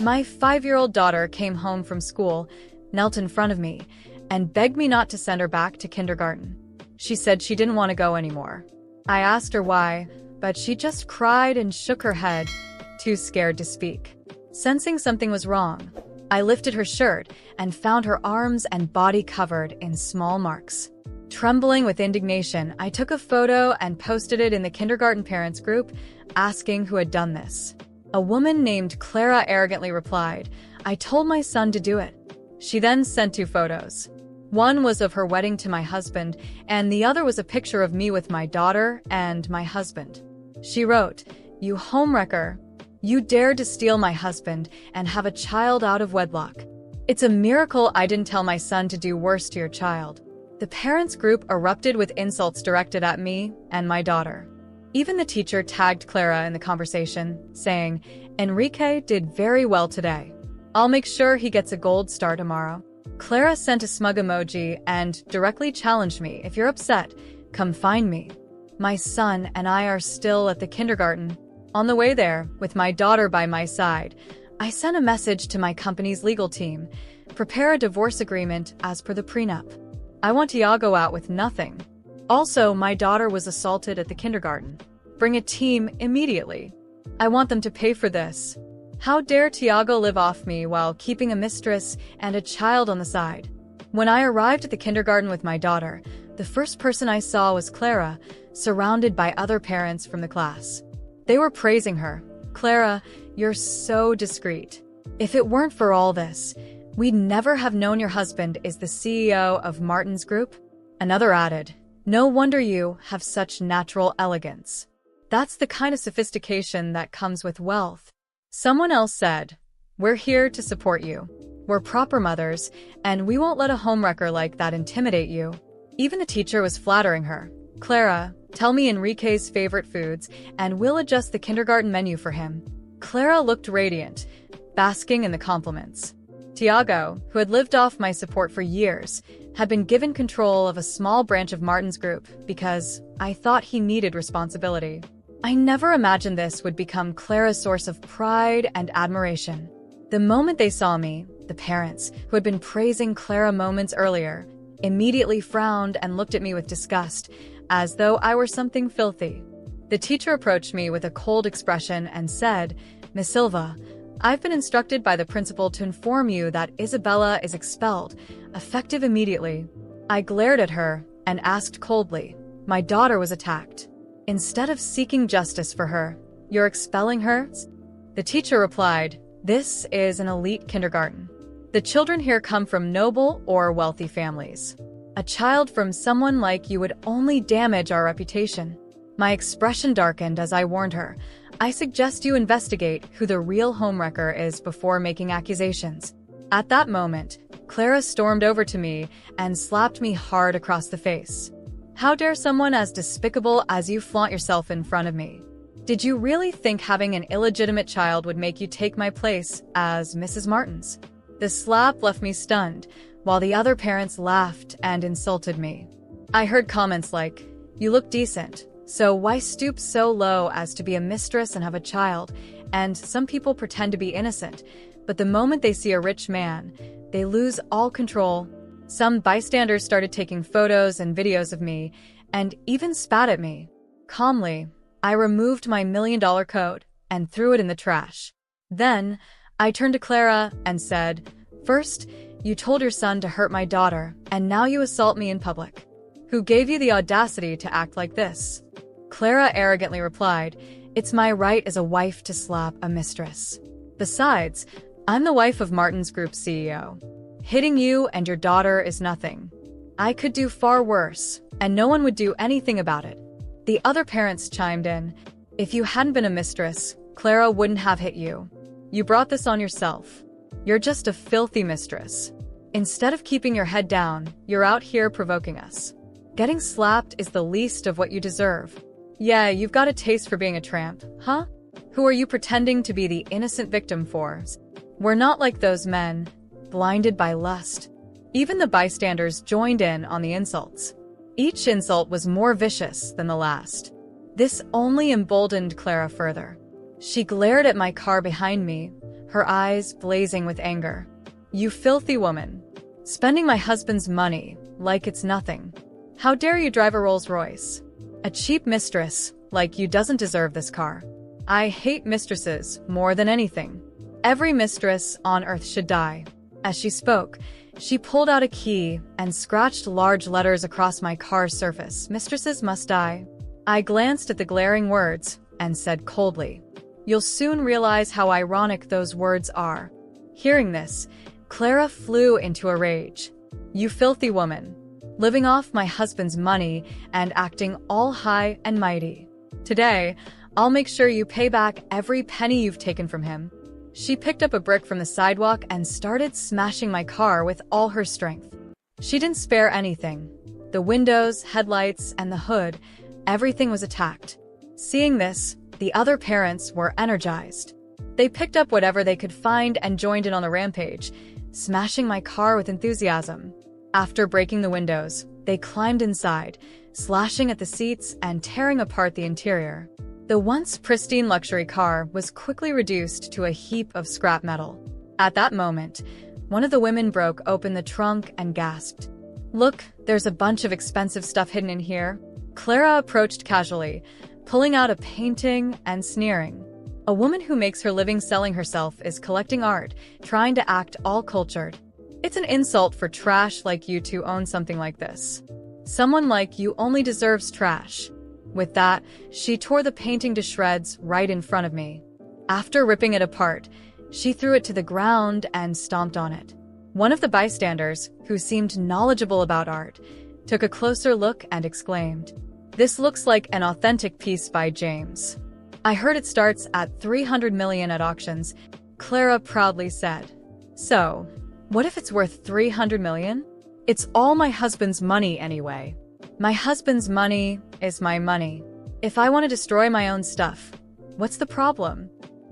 My 5-year-old daughter came home from school, knelt in front of me, and begged me not to send her back to kindergarten. She said she didn't want to go anymore. I asked her why, but she just cried and shook her head, too scared to speak. Sensing something was wrong, I lifted her shirt and found her arms and body covered in small marks. Trembling with indignation, I took a photo and posted it in the kindergarten parents group, asking who had done this. A woman named Clara arrogantly replied, "I told my son to do it." She then sent 2 photos. One was of her wedding to my husband, and the other was a picture of me with my daughter and my husband. She wrote, "You homewrecker. You dared to steal my husband and have a child out of wedlock. It's a miracle I didn't tell my son to do worse to your child." The parents group erupted with insults directed at me and my daughter. Even the teacher tagged Clara in the conversation, saying, "Enrique did very well today. I'll make sure he gets a gold star tomorrow." Clara sent a smug emoji and directly challenged me, "If you're upset, come find me." My son and I are still at the kindergarten. On the way there, with my daughter by my side, I sent a message to my company's legal team, "Prepare a divorce agreement as per the prenup. I want Tiago out with nothing. Also, my daughter was assaulted at the kindergarten. Bring a team immediately. I want them to pay for this. How dare Tiago live off me while keeping a mistress and a child on the side?" When I arrived at the kindergarten with my daughter, the first person I saw was Clara, surrounded by other parents from the class. They were praising her. "Clara, you're so discreet. If it weren't for all this, we'd never have known your husband is the CEO of Martin's Group." Another added, "No wonder you have such natural elegance. That's the kind of sophistication that comes with wealth." Someone else said, "We're here to support you. We're proper mothers, and we won't let a homewrecker like that intimidate you." Even the teacher was flattering her. "Clara, tell me Enrique's favorite foods, and we'll adjust the kindergarten menu for him." Clara looked radiant, basking in the compliments. Tiago, who had lived off my support for years, had been given control of a small branch of Martin's group because I thought he needed responsibility. I never imagined this would become Clara's source of pride and admiration. The moment they saw me, the parents, who had been praising Clara moments earlier, immediately frowned and looked at me with disgust, as though I were something filthy. The teacher approached me with a cold expression and said, "Miss Silva, I've been instructed by the principal to inform you that Isabella is expelled, effective immediately." I glared at her and asked coldly, "My daughter was attacked. Instead of seeking justice for her, you're expelling her?" The teacher replied, "This is an elite kindergarten. The children here come from noble or wealthy families. A child from someone like you would only damage our reputation." My expression darkened as I warned her, "I suggest you investigate who the real homewrecker is before making accusations." At that moment, Clara stormed over to me and slapped me hard across the face. "How dare someone as despicable as you flaunt yourself in front of me? Did you really think having an illegitimate child would make you take my place as Mrs. Martins?" The slap left me stunned, while the other parents laughed and insulted me. I heard comments like, "You look decent, so why stoop so low as to be a mistress and have a child?" And some people pretend to be innocent, but the moment they see a rich man, they lose all control. Some bystanders started taking photos and videos of me, and even spat at me. Calmly, I removed my $1 million coat and threw it in the trash. Then, I turned to Clara and said, "First, you told your son to hurt my daughter, and now you assault me in public. Who gave you the audacity to act like this?" Clara arrogantly replied, "It's my right as a wife to slap a mistress. Besides, I'm the wife of Martin's Group CEO. Hitting you and your daughter is nothing. I could do far worse, and no one would do anything about it." The other parents chimed in, "If you hadn't been a mistress, Clara wouldn't have hit you. You brought this on yourself. You're just a filthy mistress. Instead of keeping your head down, you're out here provoking us. Getting slapped is the least of what you deserve. Yeah, you've got a taste for being a tramp, huh? Who are you pretending to be the innocent victim for? We're not like those men, blinded by lust." Even the bystanders joined in on the insults. Each insult was more vicious than the last. This only emboldened Clara further. She glared at my car behind me, her eyes blazing with anger. "You filthy woman. Spending my husband's money like it's nothing. How dare you drive a Rolls-Royce? A cheap mistress like you doesn't deserve this car. I hate mistresses more than anything. Every mistress on earth should die." As she spoke, she pulled out a key and scratched large letters across my car's surface. "Mistresses must die." I glanced at the glaring words and said coldly, "You'll soon realize how ironic those words are." Hearing this, Clara flew into a rage. "You filthy woman. Living off my husband's money and acting all high and mighty. Today, I'll make sure you pay back every penny you've taken from him." She picked up a brick from the sidewalk and started smashing my car with all her strength. She didn't spare anything. The windows, headlights, and the hood, everything was attacked. Seeing this, the other parents were energized. They picked up whatever they could find and joined in on the rampage, smashing my car with enthusiasm. After breaking the windows, they climbed inside, slashing at the seats and tearing apart the interior. The once pristine luxury car was quickly reduced to a heap of scrap metal. At that moment, one of the women broke open the trunk and gasped, "Look, there's a bunch of expensive stuff hidden in here." Clara approached casually, pulling out a painting and sneering. "A woman who makes her living selling herself is collecting art, trying to act all cultured. It's an insult for trash like you to own something like this. Someone like you only deserves trash." With that, she tore the painting to shreds right in front of me. After ripping it apart, she threw it to the ground and stomped on it. One of the bystanders, who seemed knowledgeable about art, took a closer look and exclaimed, "This looks like an authentic piece by James. I heard it starts at 300 million at auctions," Clara proudly said. "So, what if it's worth 300 million? It's all my husband's money anyway. My husband's money is my money. If I want to destroy my own stuff, what's the problem?"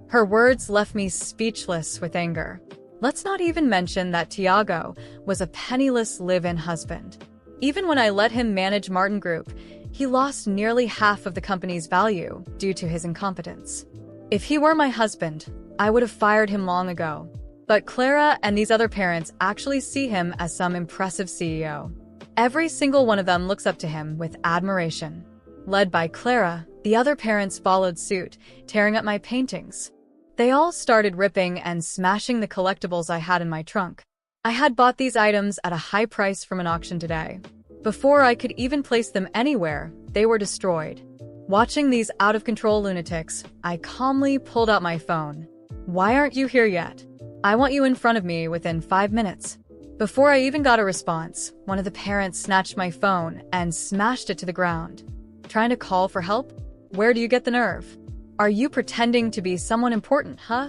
Her words left me speechless with anger. Let's not even mention that Tiago was a penniless live-in husband. Even when I let him manage Martin Group, he lost nearly half of the company's value due to his incompetence. If he were my husband, I would have fired him long ago. But Clara and these other parents actually see him as some impressive CEO. Every single one of them looks up to him with admiration. Led by Clara, the other parents followed suit, tearing up my paintings. They all started ripping and smashing the collectibles I had in my trunk. I had bought these items at a high price from an auction today. Before I could even place them anywhere, they were destroyed. Watching these out-of-control lunatics, I calmly pulled out my phone. "Why aren't you here yet? I want you in front of me within 5 minutes." Before I even got a response, one of the parents snatched my phone and smashed it to the ground. "Trying to call for help? Where do you get the nerve? Are you pretending to be someone important, huh?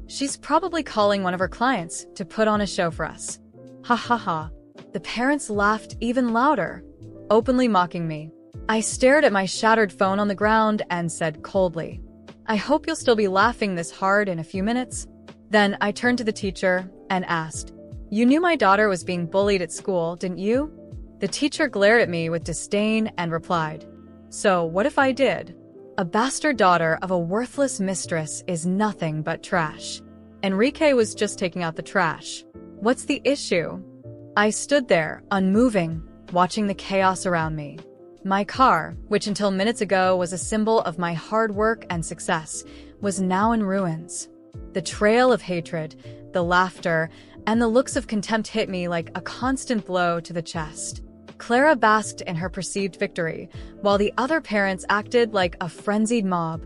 She's probably calling one of her clients to put on a show for us." Ha ha ha. The parents laughed even louder, openly mocking me. I stared at my shattered phone on the ground and said coldly, "I hope you'll still be laughing this hard in a few minutes." Then I turned to the teacher and asked, "You knew my daughter was being bullied at school, didn't you?" The teacher glared at me with disdain and replied, "So what if I did? A bastard daughter of a worthless mistress is nothing but trash. Enrique was just taking out the trash. What's the issue?" I stood there, unmoving, watching the chaos around me. My car, which until minutes ago was a symbol of my hard work and success, was now in ruins. The trail of hatred, the laughter, and the looks of contempt hit me like a constant blow to the chest. Clara basked in her perceived victory, while the other parents acted like a frenzied mob,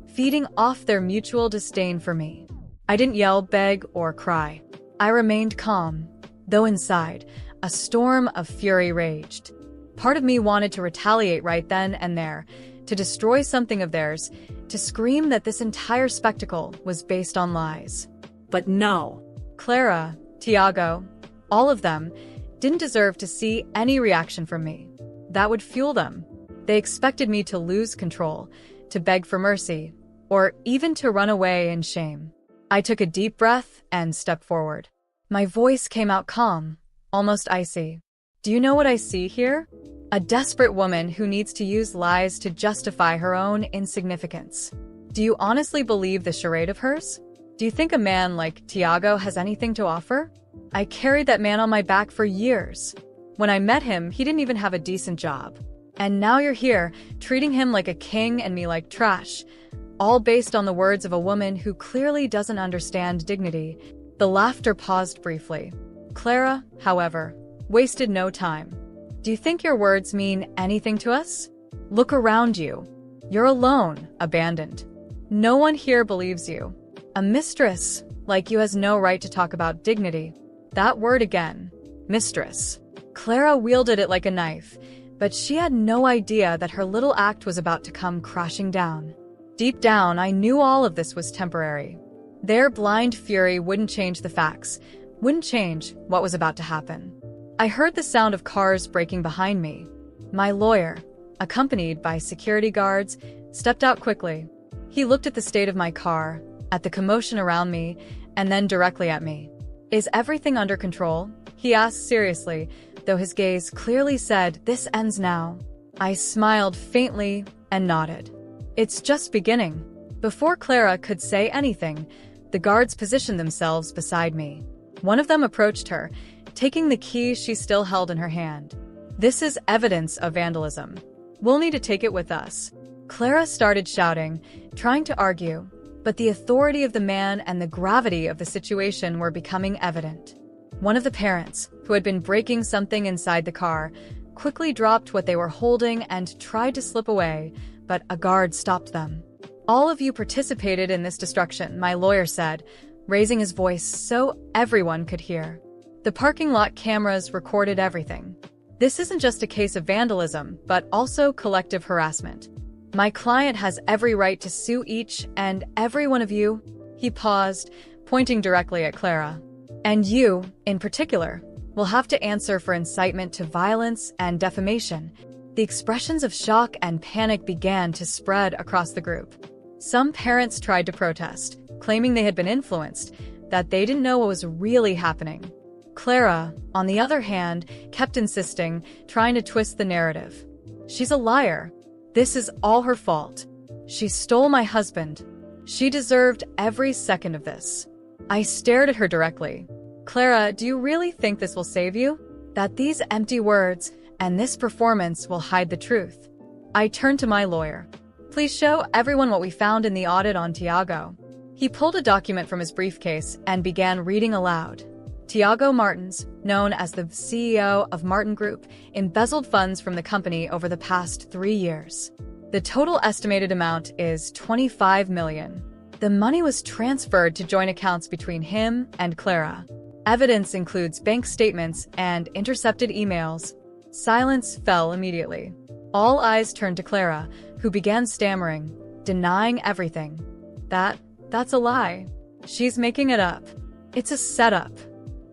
feeding off their mutual disdain for me. I didn't yell, beg, or cry. I remained calm, though inside, a storm of fury raged. Part of me wanted to retaliate right then and there, to destroy something of theirs, to scream that this entire spectacle was based on lies. But no. Clara, Tiago, all of them, didn't deserve to see any reaction from me. That would fuel them. They expected me to lose control, to beg for mercy, or even to run away in shame. I took a deep breath and stepped forward. My voice came out calm, almost icy. "Do you know what I see here? A desperate woman who needs to use lies to justify her own insignificance. Do you honestly believe this charade of hers? Do you think a man like Tiago has anything to offer? I carried that man on my back for years. When I met him, he didn't even have a decent job. And now you're here, treating him like a king and me like trash. All based on the words of a woman who clearly doesn't understand dignity. The laughter paused briefly. Clara, however, wasted no time. Do you think your words mean anything to us? Look around you. You're alone, abandoned. No one here believes you. A mistress like you has no right to talk about dignity. That word again. Mistress. Clara wielded it like a knife, but she had no idea that her little act was about to come crashing down. Deep down, I knew all of this was temporary. Their blind fury wouldn't change the facts, wouldn't change what was about to happen. I heard the sound of cars braking behind me. My lawyer, accompanied by security guards, stepped out quickly. He looked at the state of my car, at the commotion around me, and then directly at me. Is everything under control? He asked seriously, though his gaze clearly said, "This ends now." I smiled faintly and nodded. It's just beginning. Before Clara could say anything, the guards positioned themselves beside me. One of them approached her, taking the key she still held in her hand. This is evidence of vandalism. We'll need to take it with us. Clara started shouting, trying to argue, but the authority of the man and the gravity of the situation were becoming evident. One of the parents, who had been breaking something inside the car, quickly dropped what they were holding and tried to slip away, but a guard stopped them. All of you participated in this destruction, my lawyer said, raising his voice so everyone could hear. The parking lot cameras recorded everything. This isn't just a case of vandalism, but also collective harassment. My client has every right to sue each and every one of you. He paused, pointing directly at Clara. And you, in particular, will have to answer for incitement to violence and defamation. The expressions of shock and panic began to spread across the group. Some parents tried to protest, claiming they had been influenced, that they didn't know what was really happening. Clara, on the other hand, kept insisting, trying to twist the narrative. She's a liar. This is all her fault. She stole my husband. She deserved every second of this. I stared at her directly. Clara, do you really think this will save you? That these empty words and this performance will hide the truth? I turned to my lawyer. Please show everyone what we found in the audit on Tiago. He pulled a document from his briefcase and began reading aloud. Tiago Martins, known as the CEO of Martin Group, embezzled funds from the company over the past 3 years. The total estimated amount is $25 million. The money was transferred to joint accounts between him and Clara. Evidence includes bank statements and intercepted emails. Silence fell immediately. All eyes turned to Clara, who began stammering, denying everything. That's a lie. She's making it up. It's a setup.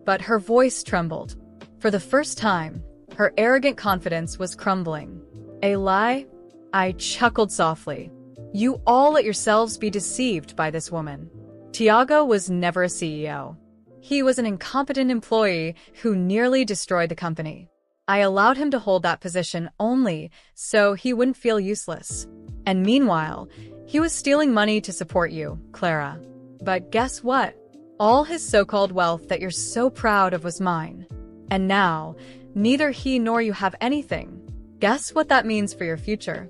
But her voice trembled. For the first time, her arrogant confidence was crumbling. A lie? I chuckled softly. You all let yourselves be deceived by this woman. Tiago was never a CEO. He was an incompetent employee who nearly destroyed the company. I allowed him to hold that position only so he wouldn't feel useless. And meanwhile, he was stealing money to support you, Clara. But guess what? All his so-called wealth that you're so proud of was mine. And now, neither he nor you have anything. Guess what that means for your future?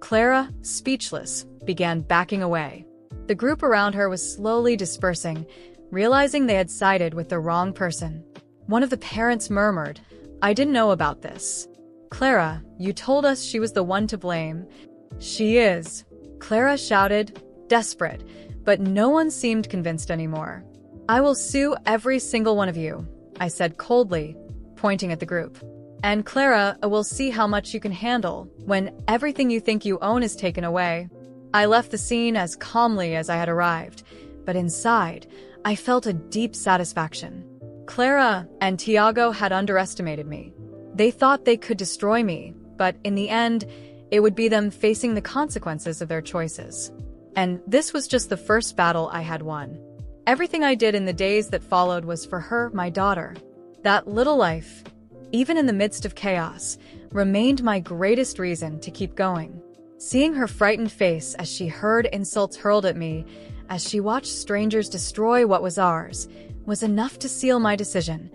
Clara, speechless, began backing away. The group around her was slowly dispersing, realizing they had sided with the wrong person. One of the parents murmured, I didn't know about this. Clara, you told us she was the one to blame. She is. Clara shouted, desperate, but no one seemed convinced anymore. I will sue every single one of you, I said coldly, pointing at the group. And Clara, will see how much you can handle when everything you think you own is taken away. I left the scene as calmly as I had arrived, but inside, I felt a deep satisfaction. Clara and Tiago had underestimated me. They thought they could destroy me, but in the end, it would be them facing the consequences of their choices. And this was just the first battle I had won. Everything I did in the days that followed was for her, my daughter. That little life, even in the midst of chaos, remained my greatest reason to keep going. Seeing her frightened face as she heard insults hurled at me, as she watched strangers destroy what was ours, was enough to seal my decision.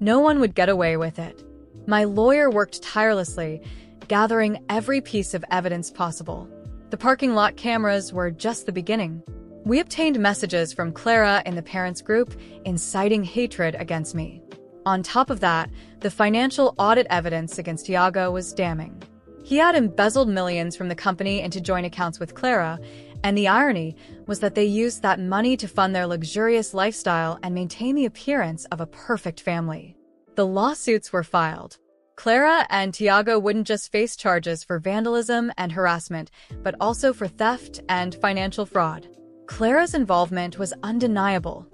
No one would get away with it. My lawyer worked tirelessly, gathering every piece of evidence possible. The parking lot cameras were just the beginning. We obtained messages from Clara in the parents' group inciting hatred against me. On top of that, the financial audit evidence against Tiago was damning. He had embezzled millions from the company into joint accounts with Clara, and the irony was that they used that money to fund their luxurious lifestyle and maintain the appearance of a perfect family. The lawsuits were filed. Clara and Tiago wouldn't just face charges for vandalism and harassment, but also for theft and financial fraud. Clara's involvement was undeniable.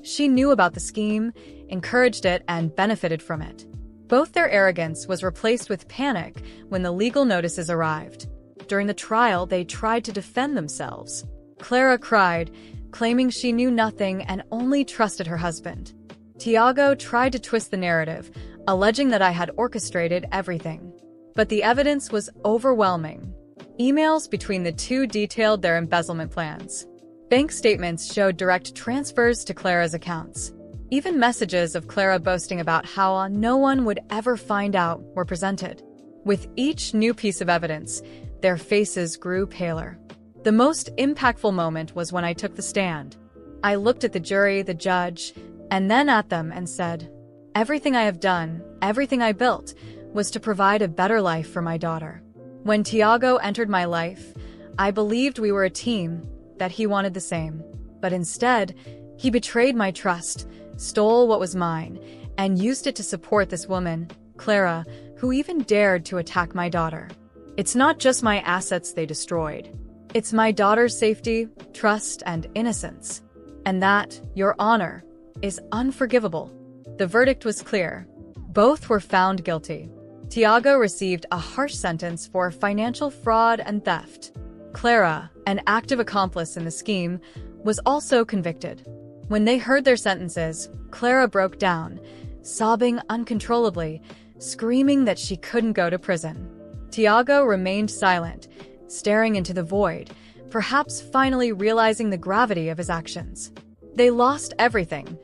She knew about the scheme, encouraged it, and benefited from it. Both their arrogance was replaced with panic when the legal notices arrived. During the trial, they tried to defend themselves. Clara cried, claiming she knew nothing and only trusted her husband. Tiago tried to twist the narrative, alleging that I had orchestrated everything. But the evidence was overwhelming. Emails between the two detailed their embezzlement plans. Bank statements showed direct transfers to Clara's accounts. Even messages of Clara boasting about how no one would ever find out were presented. With each new piece of evidence, their faces grew paler. The most impactful moment was when I took the stand. I looked at the jury, the judge, and then at them and said, "Everything I have done, everything I built, was to provide a better life for my daughter. When Tiago entered my life, I believed we were a team, that he wanted the same. But instead, he betrayed my trust, stole what was mine, and used it to support this woman, Clara, who even dared to attack my daughter. It's not just my assets they destroyed. It's my daughter's safety, trust, and innocence. And that, Your Honor, is unforgivable." The verdict was clear. Both were found guilty. Tiago received a harsh sentence for financial fraud and theft. Clara, an active accomplice in the scheme, was also convicted. When they heard their sentences, Clara broke down, sobbing uncontrollably, screaming that she couldn't go to prison. Tiago remained silent, staring into the void, perhaps finally realizing the gravity of his actions. They lost everything: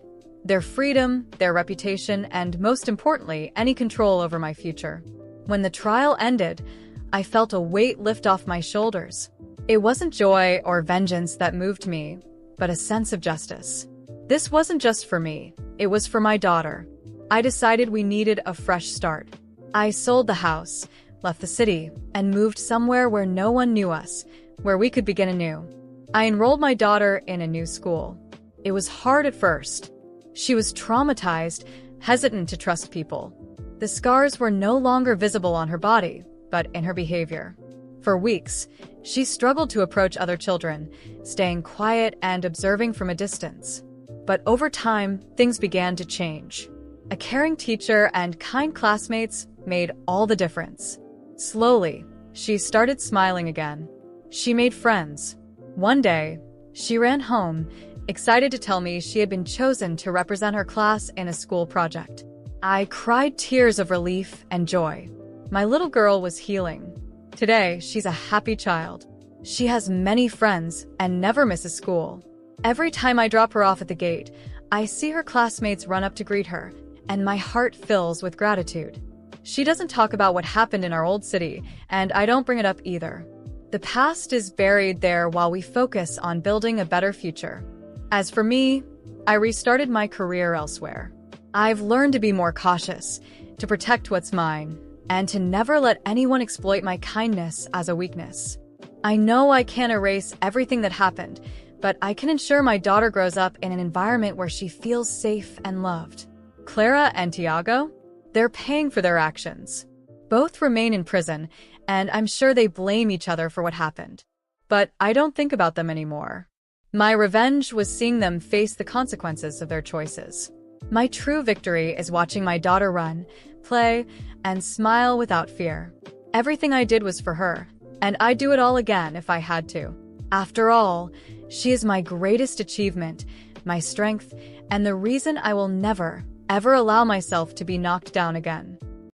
their freedom, their reputation, and most importantly, any control over my future. When the trial ended, I felt a weight lift off my shoulders. It wasn't joy or vengeance that moved me, but a sense of justice. This wasn't just for me, it was for my daughter. I decided we needed a fresh start. I sold the house, left the city, and moved somewhere where no one knew us, where we could begin anew. I enrolled my daughter in a new school. It was hard at first. She was traumatized, hesitant to trust people. The scars were no longer visible on her body, but in her behavior. For weeks, she struggled to approach other children, staying quiet and observing from a distance. But over time, things began to change. A caring teacher and kind classmates made all the difference. Slowly, she started smiling again. She made friends. One day, she ran home, excited to tell me she had been chosen to represent her class in a school project. I cried tears of relief and joy. My little girl was healing. Today, she's a happy child. She has many friends and never misses school. Every time I drop her off at the gate, I see her classmates run up to greet her, and my heart fills with gratitude. She doesn't talk about what happened in our old city, and I don't bring it up either. The past is buried there while we focus on building a better future. As for me, I restarted my career elsewhere. I've learned to be more cautious, to protect what's mine, and to never let anyone exploit my kindness as a weakness. I know I can't erase everything that happened, but I can ensure my daughter grows up in an environment where she feels safe and loved. Clara and Tiago? They're paying for their actions. Both remain in prison, and I'm sure they blame each other for what happened. But I don't think about them anymore. My revenge was seeing them face the consequences of their choices. My true victory is watching my daughter run, play, and smile without fear. Everything I did was for her, and I'd do it all again if I had to. After all, she is my greatest achievement, my strength, and the reason I will never, ever allow myself to be knocked down again.